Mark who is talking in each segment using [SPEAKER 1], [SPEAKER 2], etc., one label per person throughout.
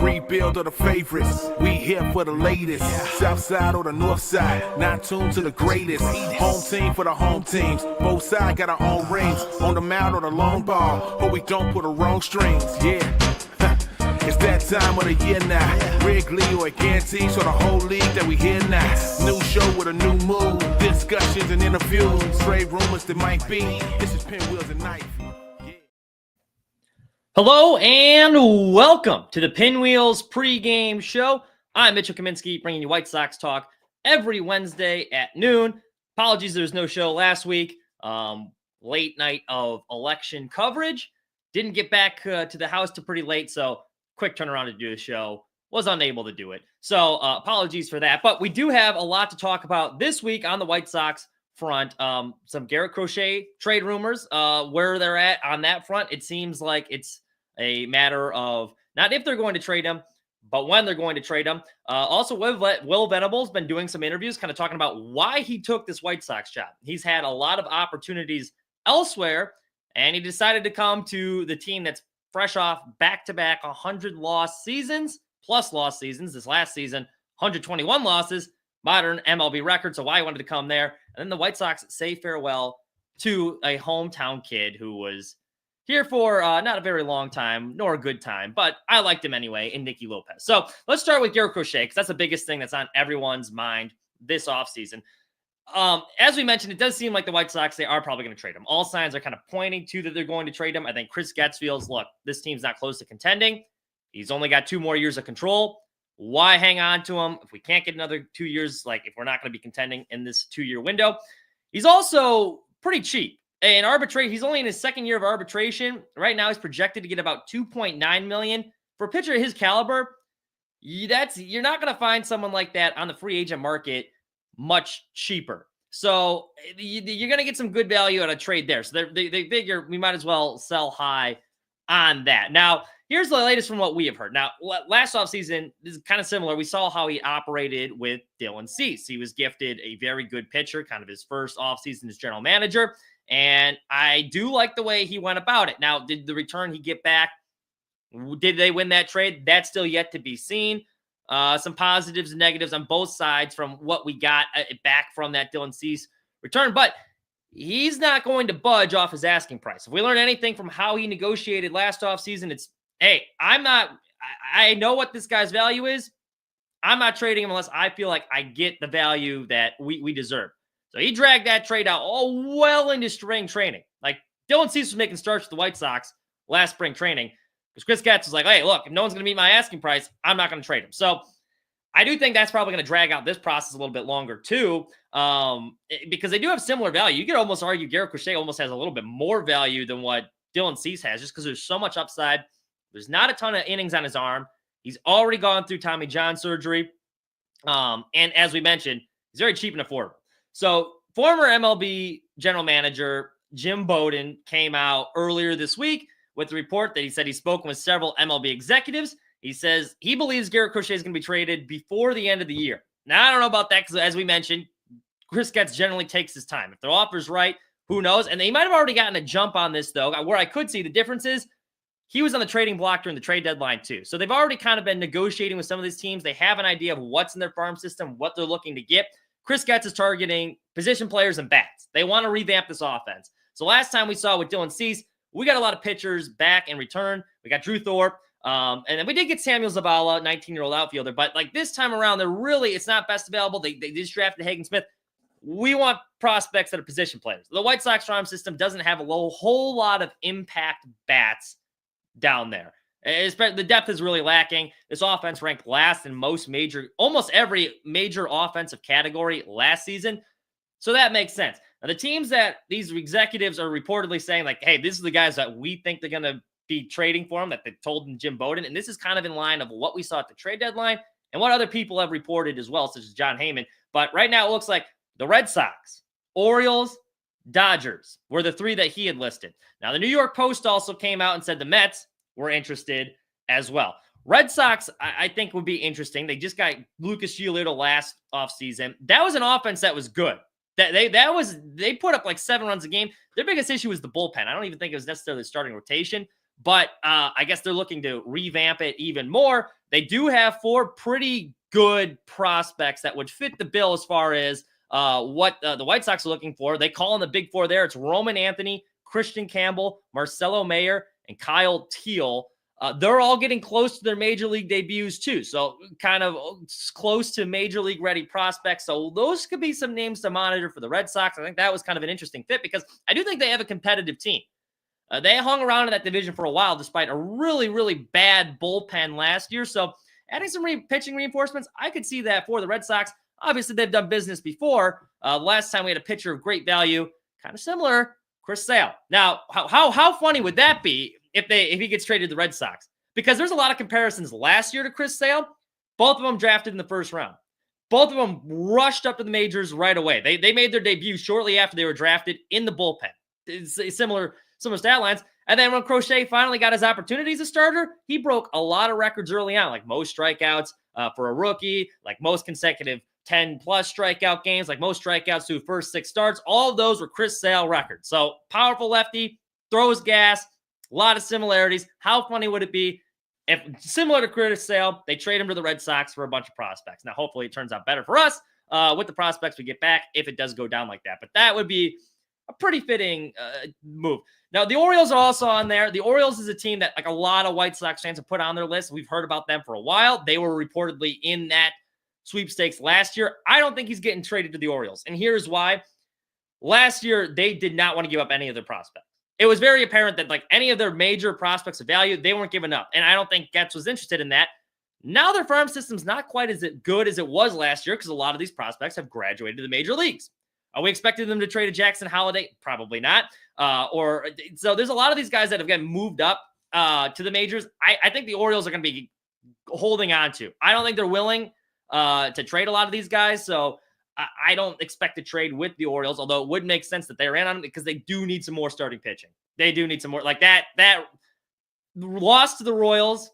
[SPEAKER 1] rebuild of the favorites. We here for the latest. South side or the north side, not tuned to the greatest. Home team for the home teams. Both sides got our own rings. On the mound or the long ball, but we don't put the wrong strings. Yeah. It's that time of the year now. Wrigley or guarantee, so the whole league that we here now. New show with a new mood. Discussions and interviews. Trade rumors that might be. This is Pinwheels and Knife.
[SPEAKER 2] Hello and welcome to the Pinwheels pregame show. I'm Mitchell Kaminski, bringing you White Sox talk every Wednesday at noon. Apologies, there's no show last week. Late night of election coverage. Didn't get back to the house till pretty late, so quick turnaround to do the show. Was unable to do it. So apologies for that. But we do have a lot to talk about this week on the White Sox front. Some Garrett Crochet trade rumors, where they're at on that front. It seems like it's a matter of not if they're going to trade him, but when they're going to trade him. Also, Will Venable has been doing some interviews kind of talking about why he took this White Sox job. He's had a lot of opportunities elsewhere, and he decided to come to the team that's fresh off back-to-back 100 lost seasons, plus lost seasons. This last season, 121 losses, modern MLB record. So why he wanted to come there. And then the White Sox say farewell to a hometown kid who was here for not a very long time, nor a good time, but I liked him anyway, in Nicky Lopez. So let's start with Garrett Crochet, because that's the biggest thing that's on everyone's mind this offseason. As we mentioned, it does seem like the White Sox, they are probably going to trade him. All signs are kind of pointing to that they're going to trade him. I think Chris Getz feels, look, this team's not close to contending. He's only got 2 more years of control. Why hang on to him if we can't get another 2 years, like if we're not going to be contending in this 2-year window? He's also pretty cheap. In arbitration, he's only in his 2nd year of arbitration. Right now, he's projected to get about $2.9 million. For a pitcher of his caliber, you're not going to find someone like that on the free agent market much cheaper. So you're going to get some good value at a trade there. So they figure we might as well sell high on that. Now, here's the latest from what we have heard. Now, last offseason, this is kind of similar. We saw how he operated with Dylan Cease. He was gifted a very good pitcher, kind of his first offseason as general manager. And I do like the way he went about it. Now, did the return he get back, did they win that trade? That's still yet to be seen. Some positives and negatives on both sides from what we got back from that Dylan Cease return. But he's not going to budge off his asking price. If we learn anything from how he negotiated last offseason, it's, hey, I know what this guy's value is. I'm not trading him unless I feel like I get the value that we deserve. So he dragged that trade out all well into spring training. Like, Dylan Cease was making starts with the White Sox last spring training because Chris Getz was like, hey, look, if no one's going to meet my asking price, I'm not going to trade him. So I do think that's probably going to drag out this process a little bit longer too, because they do have similar value. You could almost argue Garrett Crochet almost has a little bit more value than what Dylan Cease has, just because there's so much upside. There's not a ton of innings on his arm. He's already gone through Tommy John surgery. And as we mentioned, he's very cheap and affordable. So former MLB general manager Jim Bowden came out earlier this week with the report that he said he's spoken with several MLB executives. He says he believes Garrett Crochet is going to be traded before the end of the year. Now, I don't know about that because, as we mentioned, Chris Getz generally takes his time. If the offer's right, who knows? And they might have already gotten a jump on this, though. Where I could see the difference is he was on the trading block during the trade deadline, too. So they've already kind of been negotiating with some of these teams. They have an idea of what's in their farm system, what they're looking to get. Chris Getz is targeting position players and bats. They want to revamp this offense. So last time we saw with Dylan Cease, we got a lot of pitchers back in return. We got Drew Thorpe. And then we did get Samuel Zavala, 19-year-old outfielder. But like this time around, it's not best available. They just drafted Hagen Smith. We want prospects that are position players. The White Sox farm system doesn't have a whole lot of impact bats down there. The depth is really lacking. This offense ranked last in almost every major offensive category last season. So that makes sense. Now, the teams that these executives are reportedly saying, like, hey, this is the guys that we think they're going to be trading for him, that they told Jim Bowden. And this is kind of in line of what we saw at the trade deadline and what other people have reported as well, such as John Heyman. But right now it looks like the Red Sox, Orioles, Dodgers were the 3 that he had listed. Now, the New York Post also came out and said the Mets were interested as well. Red Sox, I think, would be interesting. They just got Lucas Giolito last offseason. That was an offense that was good. They put up like 7 runs a game. Their biggest issue was the bullpen. I don't even think it was necessarily the starting rotation, but I guess they're looking to revamp it even more. They do have 4 pretty good prospects that would fit the bill as far as what the White Sox are looking for. They call in the big 4 there. It's Roman Anthony, Christian Campbell, Marcelo Mayer, and Kyle Teal. They're all getting close to their major league debuts too. So kind of close to major league ready prospects. So those could be some names to monitor for the Red Sox. I think that was kind of an interesting fit because I do think they have a competitive team. They hung around in that division for a while despite a really, really bad bullpen last year. So adding some pitching reinforcements, I could see that for the Red Sox. Obviously, they've done business before. Last time we had a pitcher of great value, kind of similar, Chris Sale. Now, how funny would that be if he gets traded to the Red Sox? Because there's a lot of comparisons last year to Chris Sale. Both of them drafted in the first round. Both of them rushed up to the majors right away. They made their debut shortly after they were drafted in the bullpen. It's similar stat lines. And then when Crochet finally got his opportunity as a starter, he broke a lot of records early on, like most strikeouts for a rookie, like most consecutive 10-plus strikeout games, like most strikeouts through first 6 starts. All of those were Chris Sale records. So powerful lefty, throws gas, a lot of similarities. How funny would it be if, similar to Chris Sale, they trade him to the Red Sox for a bunch of prospects? Now, hopefully it turns out better for us with the prospects we get back if it does go down like that. But that would be a pretty fitting move. Now, the Orioles are also on there. The Orioles is a team that like a lot of White Sox fans have put on their list. We've heard about them for a while. They were reportedly in that sweepstakes last year. I don't think he's getting traded to the Orioles. And here's why. Last year, they did not want to give up any of their prospects. It was very apparent that like any of their major prospects of value, they weren't giving up. And I don't think Getz was interested in that. Now their farm system's not quite as good as it was last year because a lot of these prospects have graduated to the major leagues. Are we expecting them to trade a Jackson Holiday? Probably not. So there's a lot of these guys that have gotten moved up to the majors. I think the Orioles are going to be holding on to. I don't think they're willing to trade a lot of these guys. So I don't expect to trade with the Orioles, although it would make sense that they're in on them because they do need some more starting pitching. They do need some more. Like that loss to the Royals,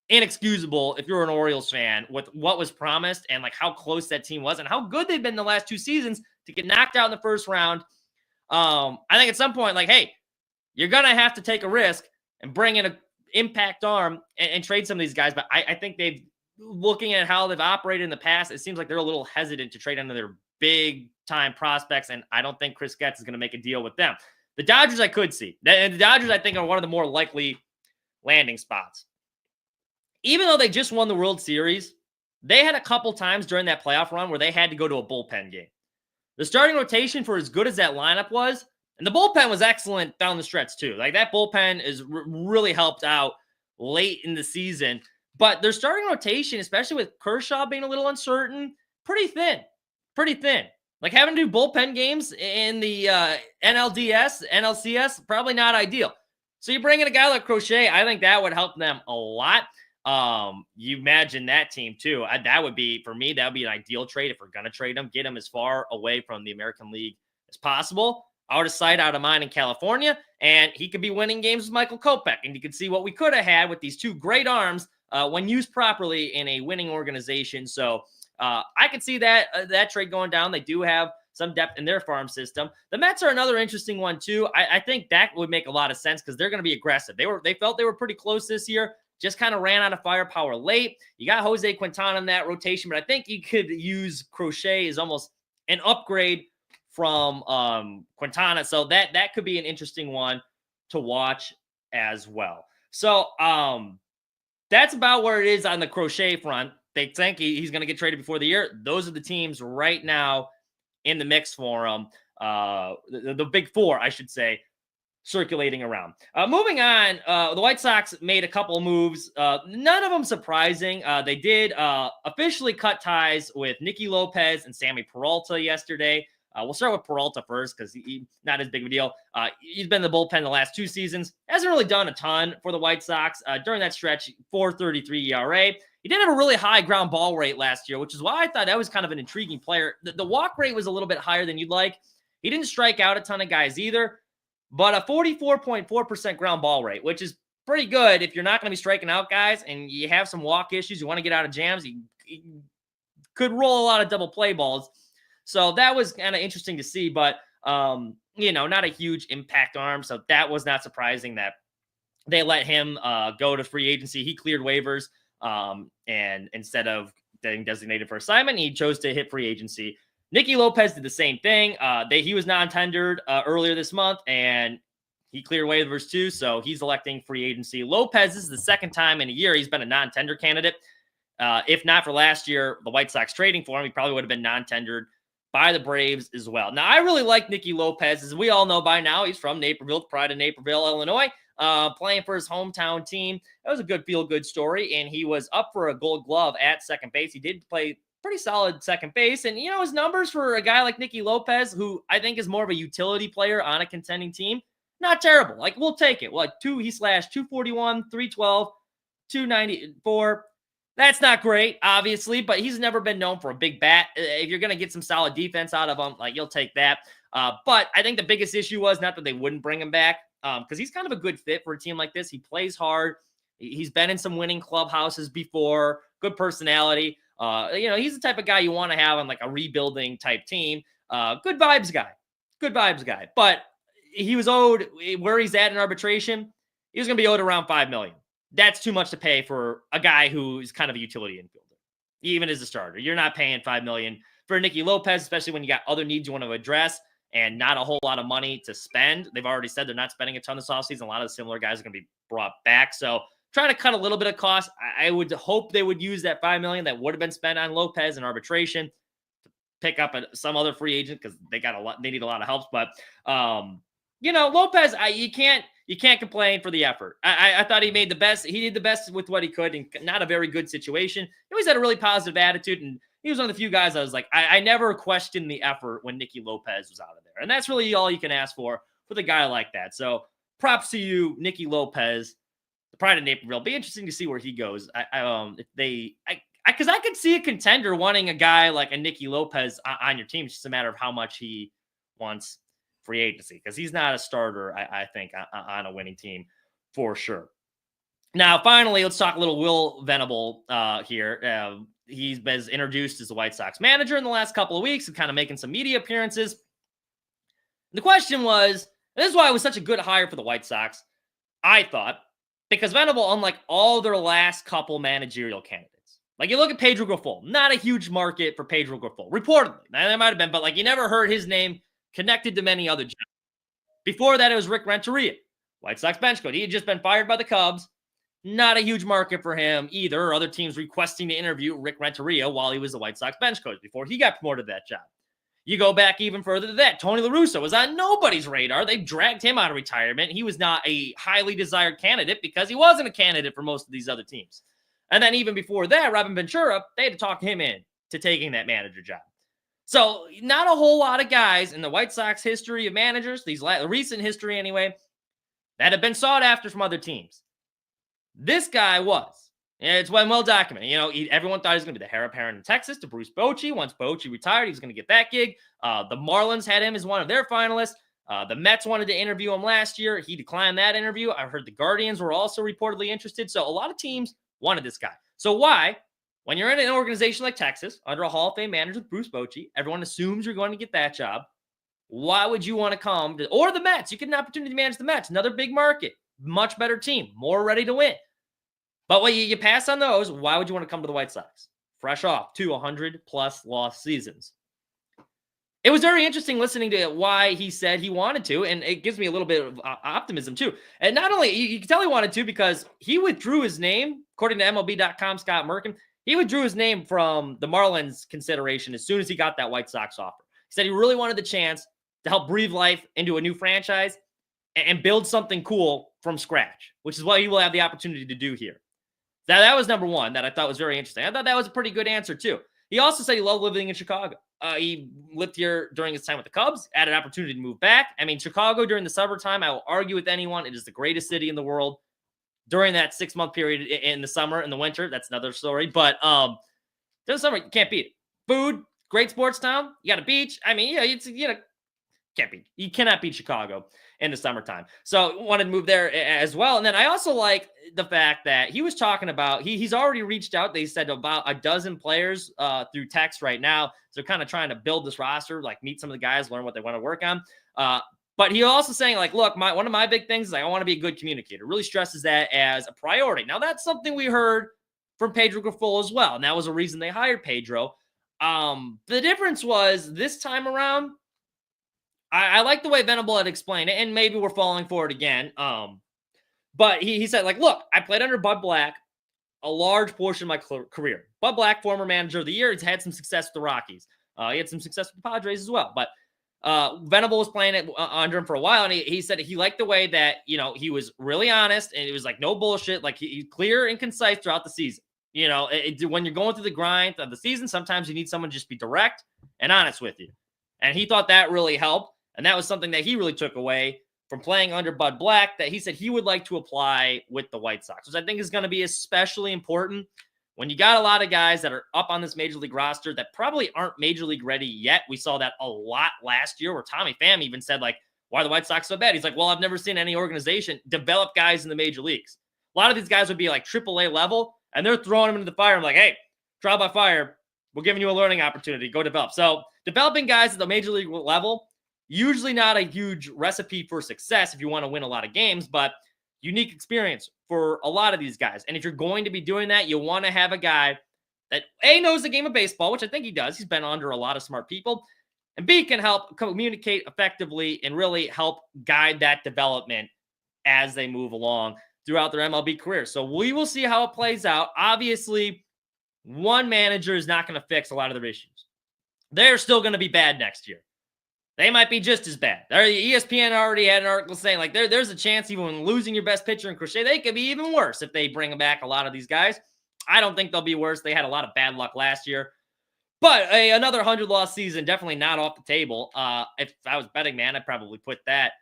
[SPEAKER 2] inexcusable if you're an Orioles fan with what was promised and like how close that team was and how good they've been the last 2 seasons to get knocked out in the first round. I think at some point, like, hey, you're going to have to take a risk and bring in an impact arm and trade some of these guys. But I think they've, looking at how they've operated in the past, it seems like they're a little hesitant to trade under their big time prospects. And I don't think Chris Getz is going to make a deal with them. The Dodgers I could see. And the Dodgers, I think, are one of the more likely landing spots. Even though they just won the World Series, they had a couple times during that playoff run where they had to go to a bullpen game. The starting rotation, for as good as that lineup was, and the bullpen was excellent down the stretch too. Like that bullpen is really helped out late in the season. But their starting rotation, especially with Kershaw being a little uncertain, pretty thin. Like having to do bullpen games in the NLCS, probably not ideal. So you bring in a guy like Crochet, I think that would help them a lot. You imagine that team too. That would be, for me, that would be an ideal trade if we're going to trade him. Get him as far away from the American League as possible. Out of sight, out of mind in California. And he could be winning games with Michael Kopech. And you could see what we could have had with these 2 great arms when used properly in a winning organization. So I could see that trade going down. They do have some depth in their farm system. The Mets are another interesting one too. I think that would make a lot of sense because they're going to be aggressive. They felt they were pretty close this year. Just kind of ran out of firepower late. You got Jose Quintana in that rotation, but I think you could use Crochet as almost an upgrade from Quintana. So that could be an interesting one to watch as well. So that's about where it is on the Crochet front. They think he's going to get traded before the year. Those are the teams right now in the mix for him. The big 4, I should say, circulating around. Moving on, the White Sox made a couple moves. None of them surprising. They did officially cut ties with Nicky Lopez and Sammy Peralta yesterday. We'll start with Peralta first because he not as big of a deal. He's been in the bullpen the last 2 seasons. Hasn't really done a ton for the White Sox. During that stretch, 4.33 ERA. He did have a really high ground ball rate last year, which is why I thought that was kind of an intriguing player. The walk rate was a little bit higher than you'd like. He didn't strike out a ton of guys either, but a 44.4% ground ball rate, which is pretty good if you're not going to be striking out guys and you have some walk issues, you want to get out of jams, you could roll a lot of double play balls. So that was kind of interesting to see, but, not a huge impact arm. So that was not surprising that they let him go to free agency. He cleared waivers, and instead of getting designated for assignment, he chose to hit free agency. Nicky Lopez did the same thing. He was non-tendered earlier this month, and he cleared waivers too, so he's electing free agency. Lopez, this is the second time in a year he's been a non-tender candidate. If not for last year, the White Sox trading for him, he probably would have been non-tendered by the Braves as well. Now, I really like Nicky Lopez. As we all know by now, he's from Naperville, pride of Naperville, Illinois, playing for his hometown team. That was a good feel-good story, and he was up for a Gold Glove at second base. He did play pretty solid second base, and, you know, his numbers for a guy like Nicky Lopez, who I think is more of a utility player on a contending team, not terrible. Like, we'll take it. Well, he slashed 241, 312, 294. That's not great, obviously, but he's never been known for a big bat. If you're going to get some solid defense out of him, like, you'll take that. But I think the biggest issue was not that they wouldn't bring him back, because he's kind of a good fit for a team like this. He plays hard. He's been in some winning clubhouses before. Good personality. You know, he's the type of guy you want to have on like a rebuilding type team. Good vibes guy. Good vibes guy. But he was owed, where he's at in arbitration, he was going to be owed around $5 million. That's too much to pay for a guy who's kind of a utility infielder, even as a starter. You're not paying $5 million for Nicky Lopez, especially when you got other needs you want to address and not a whole lot of money to spend. They've already said they're not spending a ton this offseason. A lot of the similar guys are going to be brought back. So trying to cut a little bit of cost. I would hope they would use that $5 million that would have been spent on Lopez in arbitration to pick up some other free agent, because they need a lot of help. But you know, Lopez, you can't complain for the effort. I thought he made the best. He did the best with what he could in not a very good situation. He always had a really positive attitude, and he was one of the few guys I was like, I never questioned the effort when Nicky Lopez was out of there. And that's really all you can ask for with a guy like that. So props to you, Nicky Lopez, the pride of Naperville. Be interesting to see where he goes. Because I could see a contender wanting a guy like a Nicky Lopez on your team. It's just a matter of how much he wants free agency, because he's not a starter, I think, on a winning team for sure. Now, finally, let's talk a little Will Venable here. He's been introduced as the White Sox manager in the last couple of weeks and kind of making some media appearances. The question was, and this is why it was such a good hire for the White Sox, I thought, because Venable, unlike all their last couple managerial candidates, like you look at Pedro Grifol, not a huge market for Pedro Grifol, reportedly. Now, there might have been, but like you never heard his name connected to many other jobs. Before that, it was Rick Renteria, White Sox bench coach. He had just been fired by the Cubs. Not a huge market for him either, or other teams requesting to interview Rick Renteria while he was the White Sox bench coach before he got promoted to that job. You go back even further to that. Tony La Russa was on nobody's radar. They dragged him out of retirement. He was not a highly desired candidate because he wasn't a candidate for most of these other teams. And then even before that, Robin Ventura, they had to talk him in to taking that manager job. So not a whole lot of guys in the White Sox history of managers, recent history anyway, that have been sought after from other teams. This guy was. And it's well documented. You know, everyone thought he was going to be the heir apparent in Texas to Bruce Bochy. Once Bochy retired, he was going to get that gig. The Marlins had him as one of their finalists. The Mets wanted to interview him last year. He declined that interview. I heard the Guardians were also reportedly interested. So a lot of teams wanted this guy. So why? When you're in an organization like Texas, under a Hall of Fame manager with Bruce Bochy, everyone assumes you're going to get that job. Why would you want to come to, or the Mets? You get an opportunity to manage the Mets, another big market, much better team, more ready to win. But when you pass on those, why would you want to come to the White Sox? Fresh off 200-plus lost seasons. It was very interesting listening to why he said he wanted to, and it gives me a little bit of optimism too. And not only, you can tell he wanted to because he withdrew his name, according to MLB.com, Scott Merkin, he withdrew his name from the Marlins consideration as soon as he got that White Sox offer. He said he really wanted the chance to help breathe life into a new franchise and build something cool from scratch, which is what he will have the opportunity to do here. That was number one that I thought was very interesting. I thought that was a pretty good answer, too. He also said he loved living in Chicago. He lived here during his time with the Cubs, had an opportunity to move back. I mean, Chicago during the summertime, I will argue with anyone, it is the greatest city in the world. During that 6-month period in the summer and the winter, that's another story. But during the summer, you can't beat it. Food, great sports town. You got a beach. I mean, yeah, you cannot beat Chicago in the summertime. So wanted to move there as well. And then I also like the fact that he was talking about, he's already reached out. They said about a dozen players through text right now. So kind of trying to build this roster, like meet some of the guys, learn what they want to work on. But he also saying, like, look, one of my big things is like, I want to be a good communicator. Really stresses that as a priority. Now, that's something we heard from Pedro Grifol as well. And that was a reason they hired Pedro. The difference was this time around, I like the way Venable had explained it, and maybe we're falling for it again. But he said, like, look, I played under Bud Black a large portion of my career. Bud Black, former manager of the year, he's had some success with the Rockies. He had some success with the Padres as well. But Venable was playing it under him for a while, and he said he liked the way that, he was really honest, and it was like no bullshit, like he clear and concise throughout the season. When you're going through the grind of the season, sometimes you need someone to just be direct and honest with you. And he thought that really helped, and that was something that he really took away from playing under Bud Black, that he said he would like to apply with the White Sox, which I think is going to be especially important when you got a lot of guys that are up on this major league roster that probably aren't major league ready yet. We saw that a lot last year where Tommy Pham even said, like, why are the White Sox so bad? He's like, well, I've never seen any organization develop guys in the major leagues. A lot of these guys would be like AAA level, and they're throwing them into the fire. I'm like, hey, trial by fire. We're giving you a learning opportunity. Go develop. So developing guys at the major league level, usually not a huge recipe for success if you want to win a lot of games, but unique experience for a lot of these guys. And if you're going to be doing that, you want to have a guy that A, knows the game of baseball, which I think he does. He's been under a lot of smart people. And B, can help communicate effectively and really help guide that development as they move along throughout their MLB career. So we will see how it plays out. Obviously, one manager is not going to fix a lot of their issues. They're still going to be bad next year. They might be just as bad. ESPN already had an article saying, like, there's a chance even when losing your best pitcher in Crochet, they could be even worse if they bring back a lot of these guys. I don't think they'll be worse. They had a lot of bad luck last year. But another 100-loss season, definitely not off the table. If I was betting man, I'd probably put that.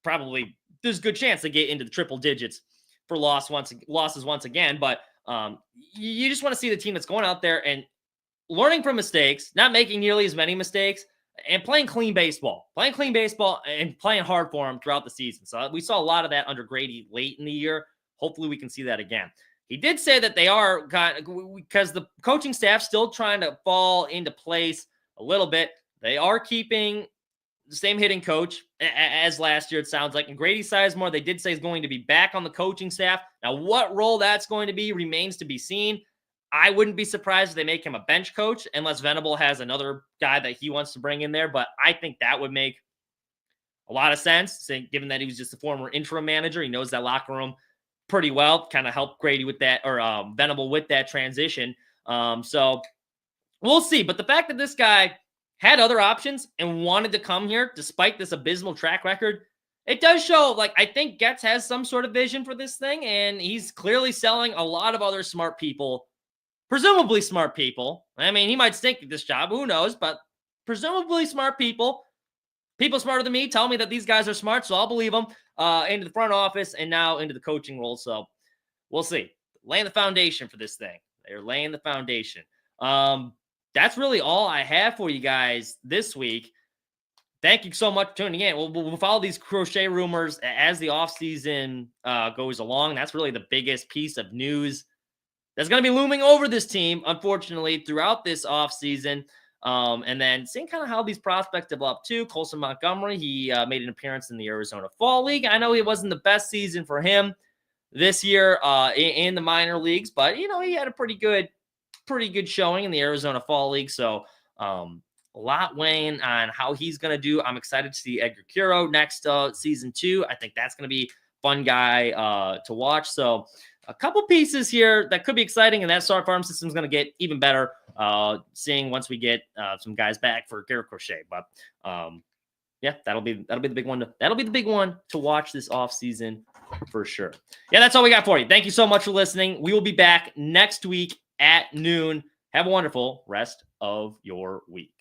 [SPEAKER 2] Probably there's a good chance they get into the triple digits for losses once again. But you just want to see the team that's going out there and learning from mistakes, not making nearly as many mistakes, and playing clean baseball and playing hard for him throughout the season. So we saw a lot of that under Grady late in the year. Hopefully we can see that again. He did say that they are, because the coaching staff still trying to fall into place a little bit. They are keeping the same hitting coach as last year, it sounds like. And Grady Sizemore, they did say, is going to be back on the coaching staff. Now, what role that's going to be remains to be seen. I wouldn't be surprised if they make him a bench coach unless Venable has another guy that he wants to bring in there. But I think that would make a lot of sense, given that he was just a former interim manager. He knows that locker room pretty well, kind of helped Grady with that, or Venable with that transition. So we'll see. But the fact that this guy had other options and wanted to come here despite this abysmal track record, it does show, like, I think Getz has some sort of vision for this thing, and he's clearly selling a lot of other smart people, presumably smart people. I mean, he might stink at this job, who knows, but presumably smart people smarter than me tell me that these guys are smart, so I'll believe them, into the front office and now into the coaching role. So we'll see. Laying the foundation for this thing. They're laying the foundation. That's really all I have for you guys this week. Thank you so much for tuning in. We'll follow these Crochet rumors as the offseason goes along. That's really the biggest piece of news that's going to be looming over this team, unfortunately, throughout this offseason. And then seeing kind of how these prospects develop too. Colson Montgomery, he made an appearance in the Arizona Fall League. I know it wasn't the best season for him this year in the minor leagues, but, he had a pretty good showing in the Arizona Fall League. So a lot weighing on how he's going to do. I'm excited to see Edgar Curo next season too. I think that's going to be fun guy to watch. So a couple pieces here that could be exciting, and that farm system is going to get even better seeing once we get some guys back for Garrett Crochet. But yeah, that'll be the big one. That'll be the big one to watch this offseason for sure. Yeah, that's all we got for you. Thank you so much for listening. We will be back next week at noon. Have a wonderful rest of your week.